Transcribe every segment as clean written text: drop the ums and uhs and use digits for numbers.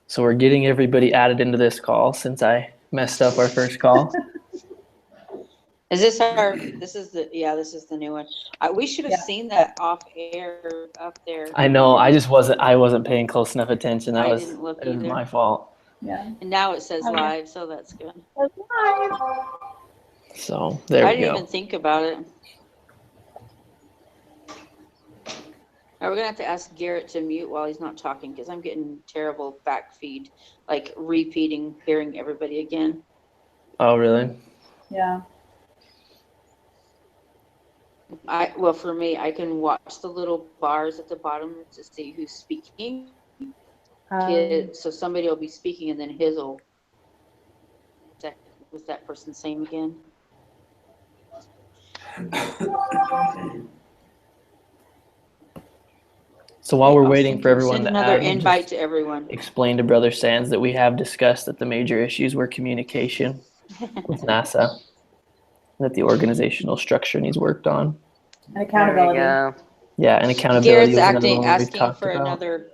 So we're getting everybody added into this call since I messed up our first call. Is this this is the new one. We should have seen that off air up there. I know, I wasn't paying close enough attention. It was my fault. Yeah. And now it says live, so that's good. It's live. So there we go. I didn't even think about it. We're going to have to ask Garrett to mute while he's not talking because I'm getting terrible back feed, like repeating, hearing everybody again. Oh, really? Yeah. Well, for me, I can watch the little bars at the bottom to see who's speaking. So somebody will be speaking and then his will. Was that person's name again? So while we're waiting for everyone to another add, invite to everyone. Explain to Brother Sands that we have discussed that the major issues were communication with NASA, that the organizational structure needs worked on. And accountability. Yeah, and accountability. Garrett's asking for another.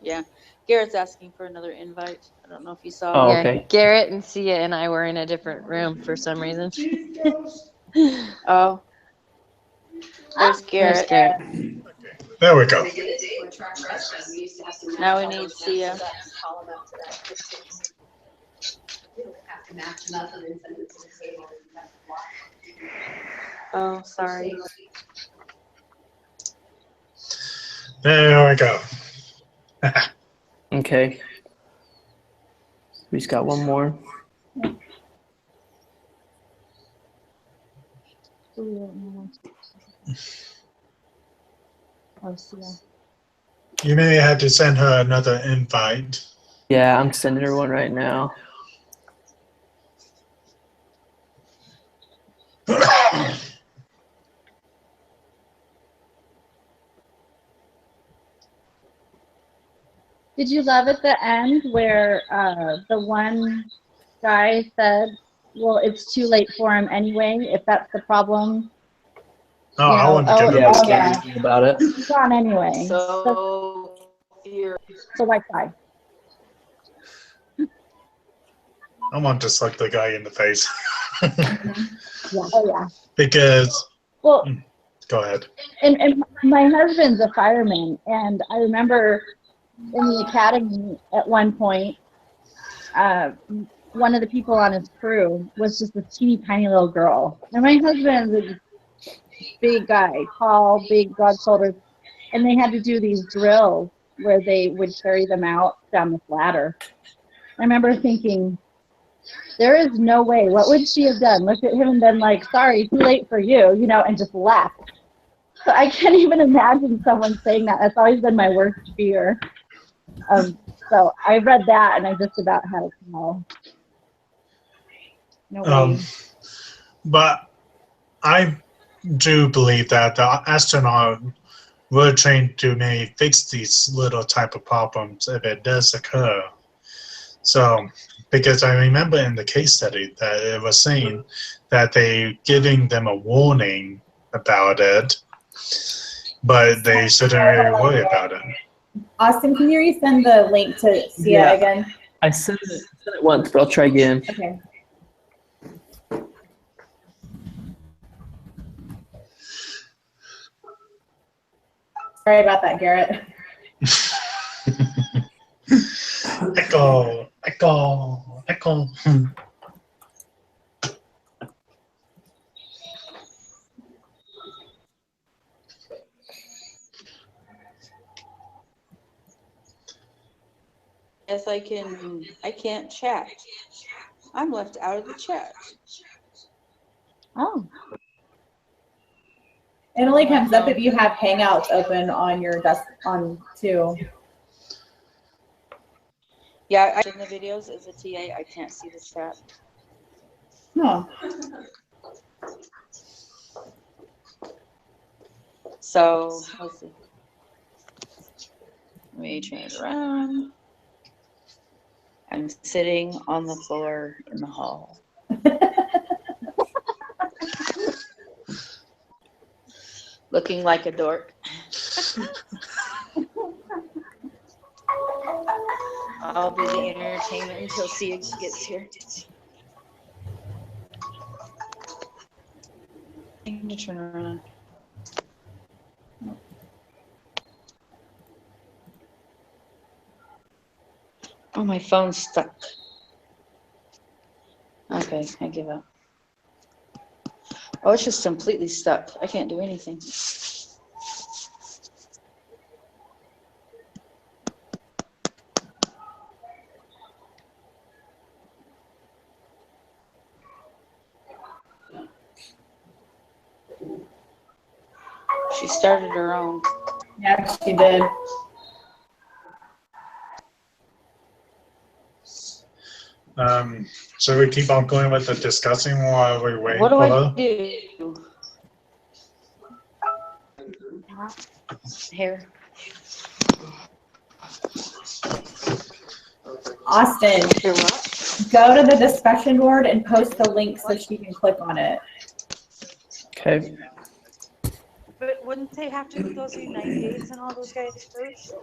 Yeah, Garrett's asking for another invite. I don't know if you saw. Oh, yeah, okay. Garrett and Sia and I were in a different room for some reason. Oh, there's Garrett. There we go. Now we need Sia. Oh, sorry. There we go. Okay. We just got one more. You may have to send her another invite. Yeah, I'm sending her one right now. Did you love at the end where the one guy said, well, it's too late for him anyway, if that's the problem? Oh, I want to get about it. He's on anyway. So why try? I want to slap the guy in the face. Yeah. Oh, yeah. Because, well, go ahead. And my husband's a fireman, and I remember in the academy at one point, one of the people on his crew was just a teeny tiny little girl. And my husband's a big guy, tall, big, broad shoulders, and they had to do these drills where they would carry them out down this ladder. I remember thinking, there is no way. What would she have done? Looked at him and been like, sorry, too late for you, you know, and just left. So I can't even imagine someone saying that. That's always been my worst fear. So I read that and I just about had a smell. No way. But I do believe that the astronaut were trained to maybe fix these little type of problems if it does occur. So, because I remember in the case study that it was saying that they giving them a warning about it, but they shouldn't really worry about it. Austin, can you resend the link to Sia again? I sent it once, but I'll try again. Okay. Sorry about that, Garrett. Echo. Yes, I can't chat. I'm left out of the chat. Oh. It only comes up if you have Hangouts open on your too. Yeah, I in the videos as a TA, I can't see the chat. No. So let's see. Let me turn it around. I'm sitting on the floor in the hall. Looking like a dork. I'll be the entertainment until Sia gets here. I need to turn around. Oh, my phone's stuck. Okay, I give up. Oh, it's just completely stuck. I can't do anything. She started her own. Yeah, she did. So we keep on going with the discussing while we wait What do for I her? do? Here. Austin, Here what? go to the discussion board and post the link so she can click on it. Okay. But wouldn't they have to go through 90 days and all those guys first?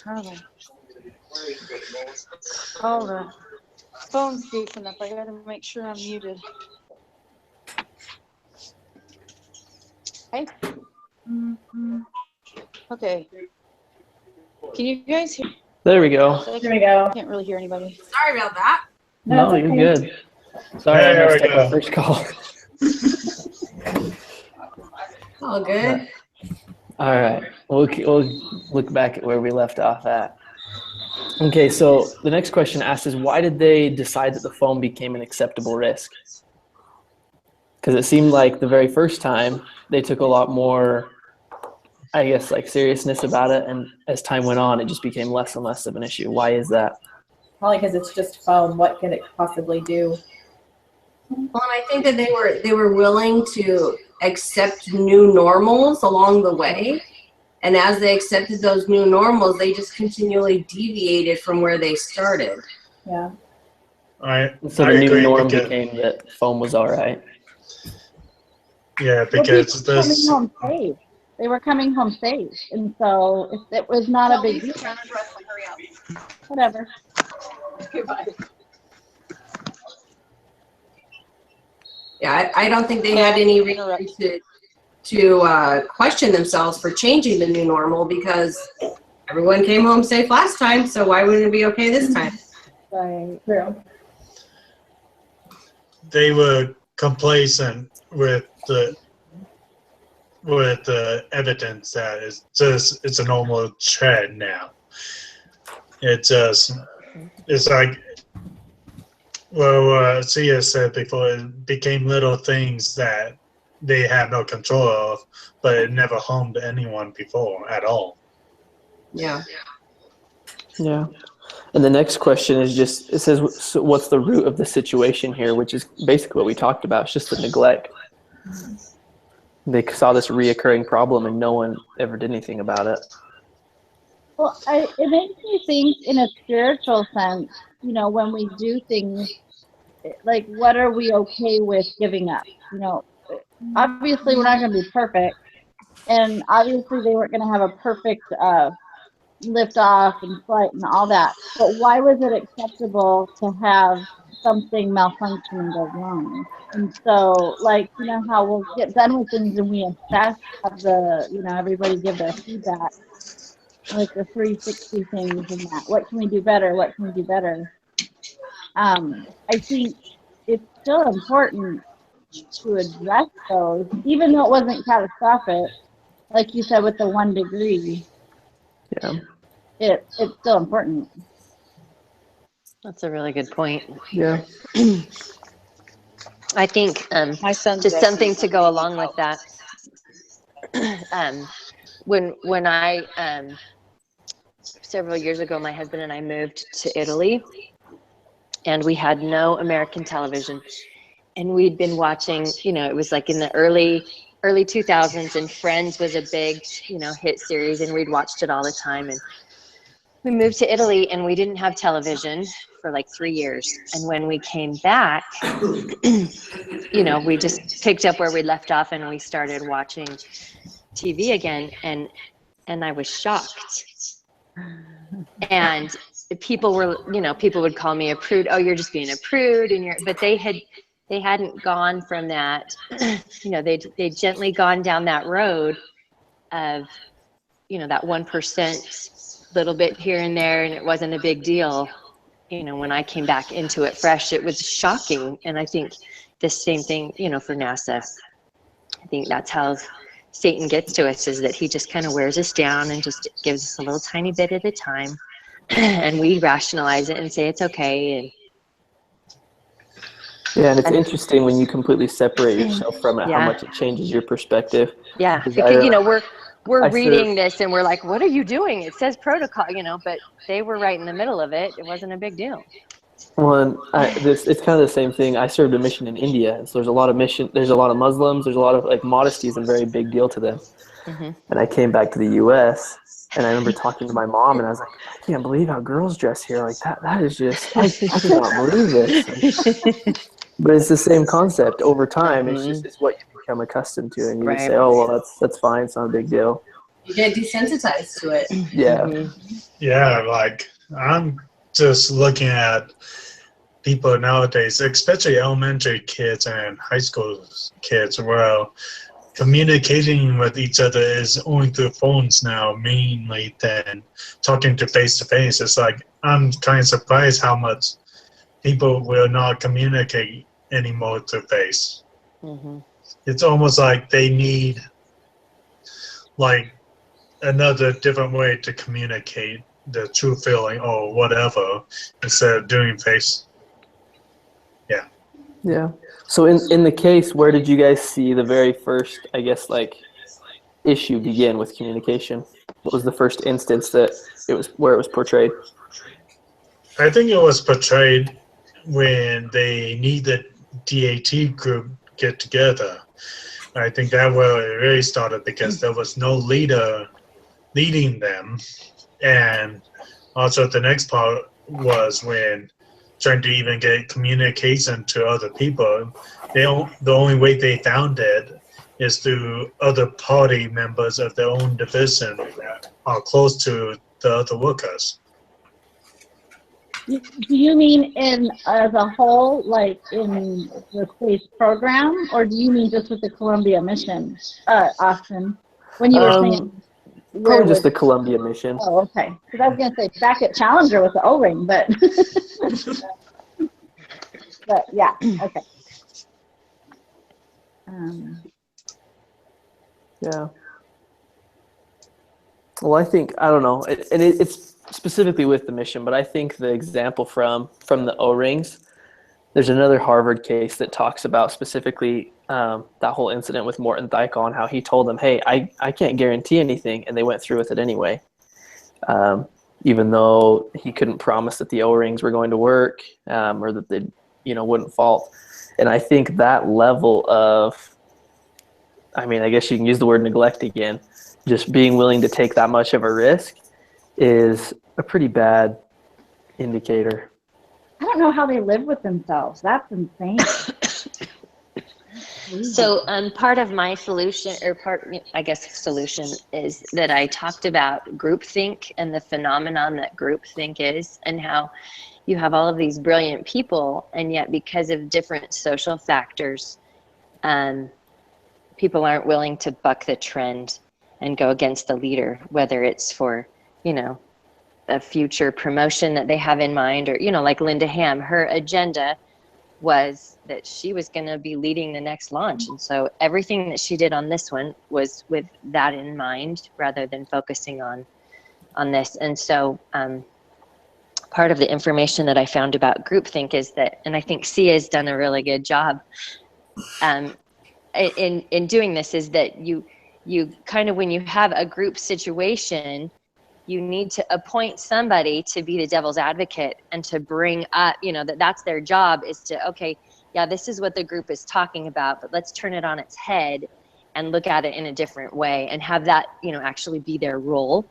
Hold on. Hold on. Phone's goofing up. I gotta make sure I'm muted. Hey. Okay. Can you guys hear? There we go. Here we go. I can't really hear anybody. Sorry about that. No, it's you're okay. good. Sorry, I There we messed up go. our first call. All good. All right. We'll look back at where we left off at. Okay, so the next question asked is, why did they decide that the foam became an acceptable risk? Because it seemed like the very first time they took a lot more, I guess, like seriousness about it, and as time went on, it just became less and less of an issue. Why is that? Probably because it's just foam. What could it possibly do? Well, and I think that they were willing to accept new normals along the way. And as they accepted those new normals, they just continually deviated from where they started. Yeah. So I the new agree norm because- became that foam was all right. Yeah, Well, because people coming this. home safe. They were coming home safe, and so if it was not a big deal, whatever. Yeah, I don't think they had any reason to question themselves for changing the new normal because everyone came home safe last time, so why wouldn't it be okay this time? Right. True. They were complacent with the evidence that it's a normal trend now. It's like Sia said before, it became little things that they have no control of, but it never harmed anyone before at all. Yeah. Yeah. And the next question is just, it says, so what's the root of the situation here, which is basically what we talked about. It's just the neglect. They saw this reoccurring problem and no one ever did anything about it. Well, it makes me think in a spiritual sense, you know, when we do things, like what are we okay with giving up? You know, obviously we're not going to be perfect, and obviously they weren't going to have a perfect lift off and flight and all that. But why was it acceptable to have something malfunctioning go wrong? And so, like, you know how we'll get done with things and we assess of the, you know, everybody give their feedback, like the 360 things and that. What can we do better? What can we do better? I think it's still important to address those, even though it wasn't catastrophic, like you said with the 1 degree. Yeah. It's still important. That's a really good point. Yeah. I think My son's just actually something to go along with that. When I several years ago, my husband and I moved to Italy, and we had no American television, and we'd been watching, you know, it was like in the early 2000s, and Friends was a big, you know, hit series, and we'd watched it all the time. And we moved to Italy and we didn't have television for like 3 years. And when we came back, you know, we just picked up where we left off and we started watching TV again. And And I was shocked. And people would call me a prude. Oh, you're just being a prude. But they hadn't gone from that, they'd gently gone down that road of, that 1% little bit here and there, and it wasn't a big deal. When I came back into it fresh, it was shocking. And I think the same thing, for NASA. I think that's how Satan gets to us, is that he just kind of wears us down and just gives us a little tiny bit at a time. And we rationalize it and say it's okay. And Yeah, and it's interesting when you completely separate yourself from it, how Yeah. much it changes your perspective. yeah, Because because we're I reading this and we're like, what are you doing? It says protocol, but they were right in the middle of it. It wasn't a big deal. Well, it's kind of the same thing. I served a mission in India, and so there's a lot of Muslims, there's a lot of like modesty is a very big deal to them. Mm-hmm. And I came back to the U.S. and I remember talking to my mom, and I was like, I can't believe how girls dress here. Like that is just I cannot believe this. But it's the same concept. Over time, it's what you become accustomed to, and you just Right. say, oh well, that's fine. It's not a big deal. You get desensitized to it. Yeah. Mm-hmm. Yeah, like I'm just looking at people nowadays, especially elementary kids and high school kids, where communicating with each other is only through phones now, mainly than talking to face. It's like I'm kind of surprised how much people will not communicate anymore through face. Mm-hmm. It's almost like they need like another different way to communicate the true feeling or whatever instead of doing face. Yeah. So in the case, where did you guys see the very first, I guess, like issue begin with communication? What was the first instance that it was portrayed? I think it was portrayed when they need the DAT group get together. I think that where it really started because there was no leader leading them. And also the next part was when trying to even get communication to other people. The only way they found it is through other party members of their own division that are close to the other workers. Do you mean in as a whole, like in the space program, or do you mean just with the Columbia mission, Austin? When you were saying Probably just the Columbia mission. Oh, okay. Because I was going to say back at Challenger with the O-ring, but but yeah, okay. Yeah. Well, I think, I don't know, and it's specifically with the mission, but I think the example from the O-rings, there's another Harvard case that talks about specifically that whole incident with Morton Thykon, how he told them, hey, I can't guarantee anything, and they went through with it anyway. Even though he couldn't promise that the O-rings were going to work or that they wouldn't fault. And I think that level of, I mean, I guess you can use the word neglect again, just being willing to take that much of a risk is a pretty bad indicator. I don't know how they live with themselves. That's insane. So part of my solution, solution is that I talked about groupthink and the phenomenon that groupthink is, and how you have all of these brilliant people, and yet because of different social factors, people aren't willing to buck the trend and go against the leader, whether it's for, a future promotion that they have in mind, or, like Linda Ham, her agenda was that she was going to be leading the next launch. And so everything that she did on this one was with that in mind, rather than focusing on this. And so part of the information that I found about groupthink is that, and I think Sia has done a really good job in doing this, is that you kind of, when you have a group situation, you need to appoint somebody to be the devil's advocate and to bring up, that's their job, is to, okay, yeah, this is what the group is talking about, but let's turn it on its head and look at it in a different way, and have that, actually be their role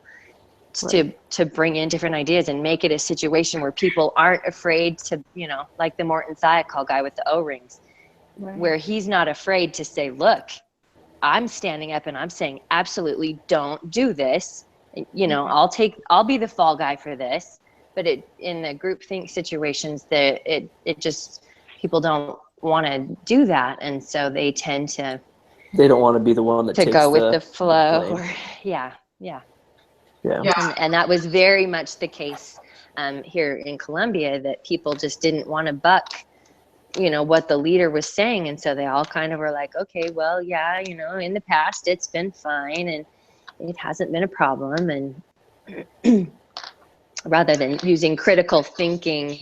to bring in different ideas and make it a situation where people aren't afraid to, like the Morton Thiokol guy with the O-rings, Right. where he's not afraid to say, look, I'm standing up and I'm saying, absolutely don't do this. You know, I'll be the fall guy for this. But in the groupthink situations, it just, people don't want to do that. And so they tend to They don't want to be the one that takes go with the flow. blame. Yeah. Yeah. And that was very much the case here in Columbia, that people just didn't want to buck, you know, what the leader was saying. And so they all kind of were like, okay, well, yeah, you know, in the past it's been fine and it hasn't been a problem. And rather than using critical thinking,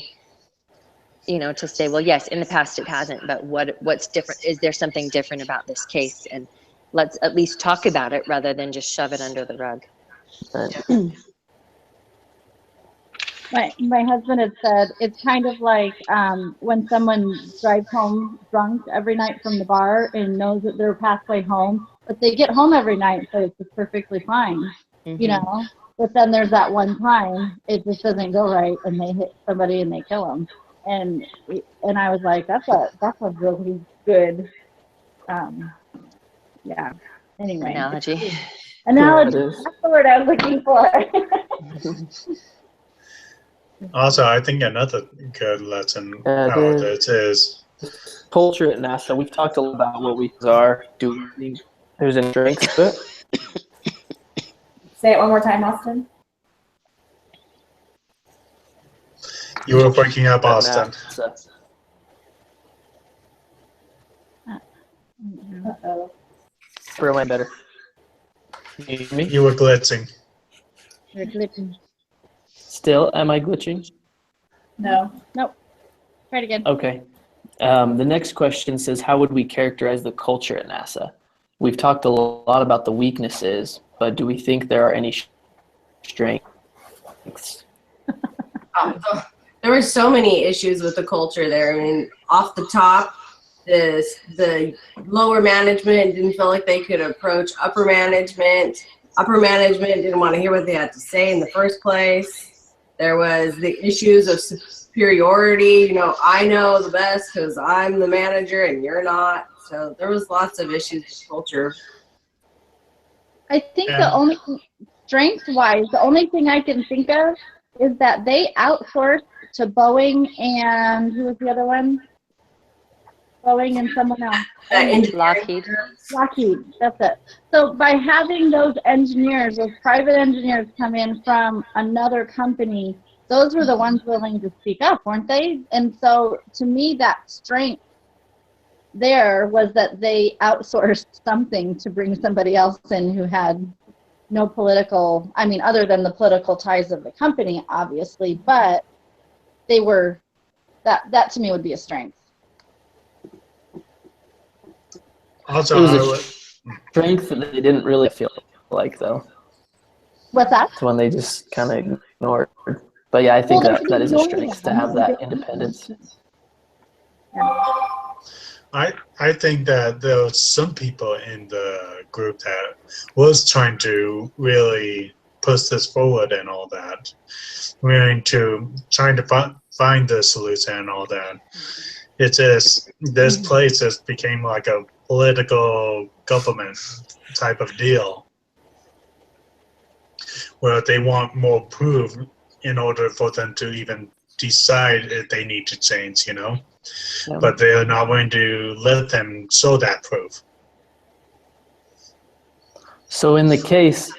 you know, to say, well, yes, in the past it hasn't, but what's different? Is there something different about this case? And let's at least talk about it rather than just shove it under the rug. My husband had said it's kind of like when someone drives home drunk every night from the bar and knows that they're halfway home, but they get home every night, so it's just perfectly fine, you know. But then there's that one time it just doesn't go right, and they hit somebody and they kill them. And I was like, that's a really good, yeah. Anyway, Analogy. analogy. Yeah, it is. That's the word I was looking for. Also, I think another good lesson out of this is Culture at NASA. We've talked a lot about what we are. Do we think there's any strengths to it? Say it one more time, Austin. you were breaking up, At Austin. NASA. Uh-oh. Where am I better? Can you hear me? You were blitzing. You're glitching. Still, am I glitching? No. Nope. Try it again. Okay. The next question says, how would we characterize the culture at NASA? We've talked a lot about the weaknesses, but do we think there are any strengths? There were so many issues with the culture there. I mean, off the top, the lower management didn't feel like they could approach upper management. Upper management didn't want to hear what they had to say in the first place. There was the issues of superiority. You know, I know the best because I'm the manager and you're not. So there was lots of issues with culture. I think Yeah. the only strength-wise, the only thing I can think of is that they outsourced to Boeing and who was the other one? Boeing and someone else. Lockheed. Lockheed, that's it. So by having those engineers, those private engineers come in from another company, those were the ones willing to speak up, weren't they? And so to me, that strength there was that they outsourced something to bring somebody else in who had no political, I mean, other than the political ties of the company, obviously, but they were, that to me would be a strength. Also, It was I a would, strength that they didn't really feel like, though. What's that? It's when they just kind of ignored. But yeah, I think Well, that is a they strength to ignored have that independence. I think that there was some people in the group that was trying to really push this forward and all that. Trying to find the solution and all that. It's just this place just became like a political government type of deal where they want more proof in order for them to even decide if they need to change, you know? Yeah. But they're not going to let them show that proof. So in the case,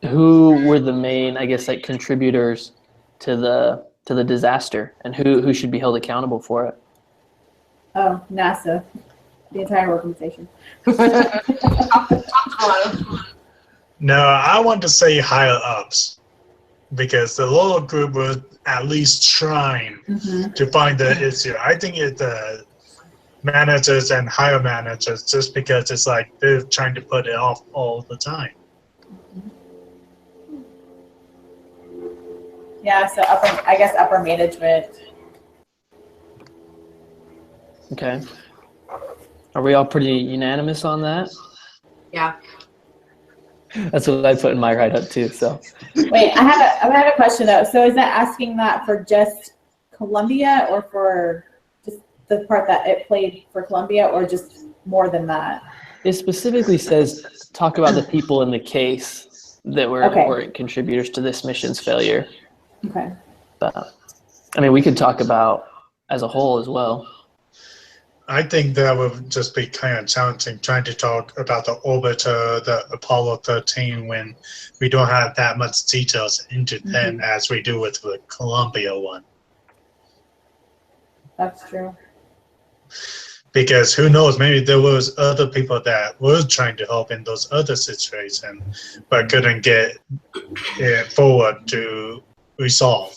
who were the main, I guess, like contributors to the disaster, and who should be held accountable for it? Oh, NASA. The entire organization. No, I want to say higher ups because the lower group was at least trying to find the issue. I think it's the managers and higher managers just because it's like they're trying to put it off all the time. Yeah, so I guess upper management. Okay. Are we all pretty unanimous on that? Yeah. That's what I put in my write-up too. So Wait, I have a question though. So is that asking that for just Columbia or for just the part that it played for Columbia or just more than that? It specifically says talk about the people in the case that were Okay. important contributors to this mission's failure. Okay. But I mean, we could talk about as a whole as well. I think that would just be kind of challenging trying to talk about the orbiter, the Apollo 13, when we don't have that much details into them as we do with the Columbia one. That's true. Because who knows, maybe there was other people that were trying to help in those other situations, but couldn't get it forward to resolve.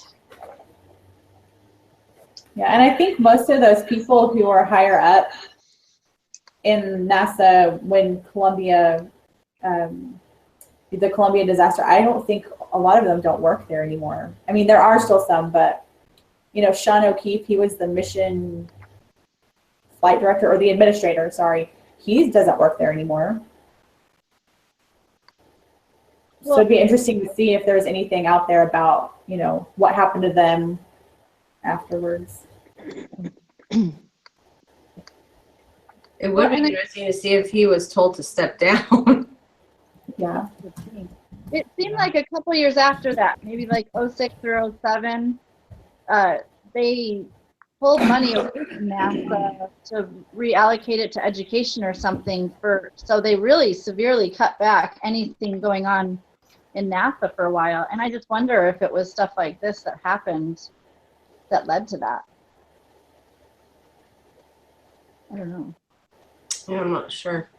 Yeah, and I think most of those people who are higher up in NASA when Columbia, the Columbia disaster, I don't think a lot of them don't work there anymore. I mean, there are still some, but you know, Sean O'Keefe, he was the mission flight director or the administrator, sorry. He doesn't work there anymore. So it'd be interesting to see if there's anything out there about, you know, what happened to them afterwards. It would be interesting to see if he was told to step down. Yeah. It seemed like a couple years after that, maybe like 06 or 07, they pulled money away from NASA to reallocate it to education or something so they really severely cut back anything going on in NASA for a while. And I just wonder if it was stuff like this that happened that led to that. I don't know. Yeah, I'm not sure.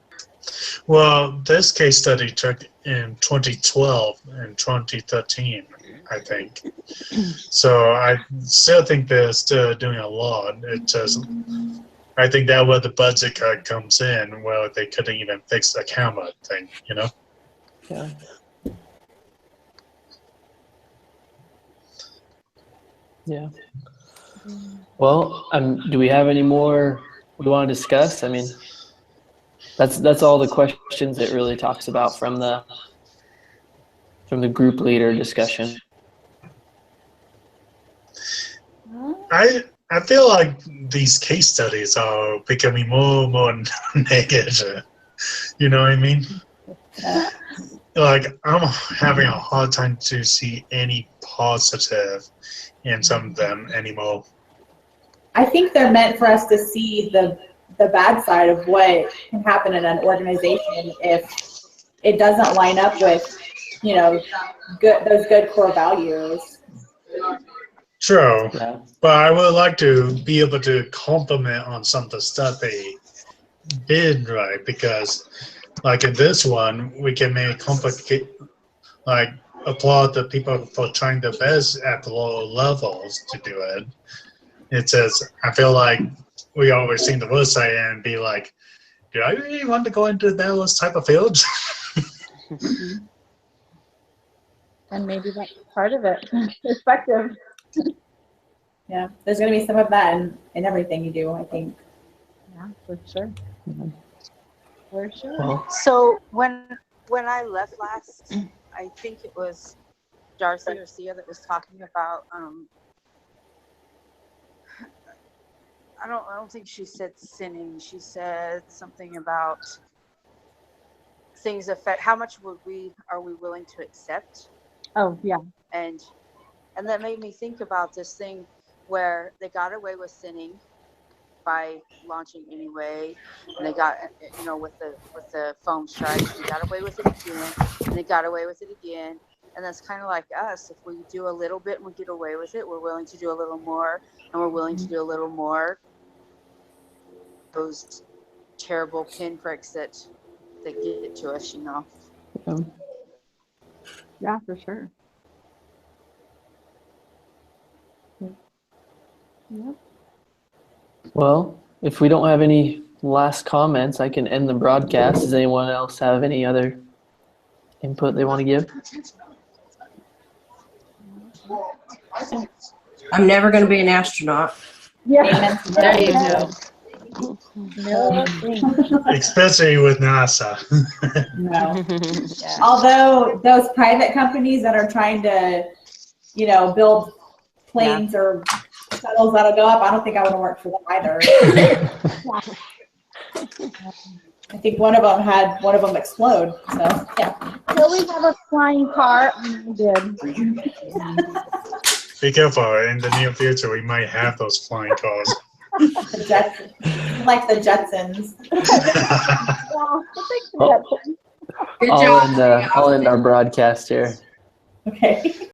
Well, this case study took in 2012 and 2013, I think. So I still think they're still doing a lot. It just, I think that where the budget cut comes in, where they couldn't even fix the camera thing, you know? Yeah. Yeah. Well, do we have any more we want to discuss? I mean, that's all the questions it really talks about from the group leader discussion. I feel like these case studies are becoming more and more negative. You know what I mean? Like, I'm having a hard time to see any positive in some of them anymore. I think they're meant for us to see the bad side of what can happen in an organization if it doesn't line up with, you know, those good core values. True, Yeah. but I would like to be able to compliment on some of the stuff they did right, because like in this one, we can make like applaud the people for trying their best at the lower levels to do it. It says, I feel like we always see the worst side and be like, do I really want to go into those type of fields? And maybe that's part of it. Perspective. Yeah, there's going to be some of that in everything you do, I think. Yeah, for sure. For sure. Well, So when I left last, I think it was Darcy or Sia that was talking about. I don't think she said sinning. She said something about things affect. How much are we willing to accept? Oh, yeah. And that made me think about this thing where they got away with sinning by launching anyway, and they got, you know, with the foam strikes, they got away with it again, and they got away with it again. And that's kind of like us. If we do a little bit and we get away with it, we're willing to do a little more, and we're willing to do a little more. Those terrible pinpricks that get to us, you know. Yeah, for sure. Yep. well, if we don't have any last comments, I can end the broadcast. Does anyone else have any other input they want to give? I'm never going to be an astronaut. Yeah. There you go. No, Especially with NASA. No. Yeah. Although those private companies that are trying to, you know, build planes or shuttles that'll go up, I don't think I want to work for them either. I think one of them explode. So yeah. Will we have a flying car? Good. Be careful. In the near future, we might have those flying cars. The Jetsons, like the Jetsons. Yeah, Good I'll job. end our broadcast here. Okay.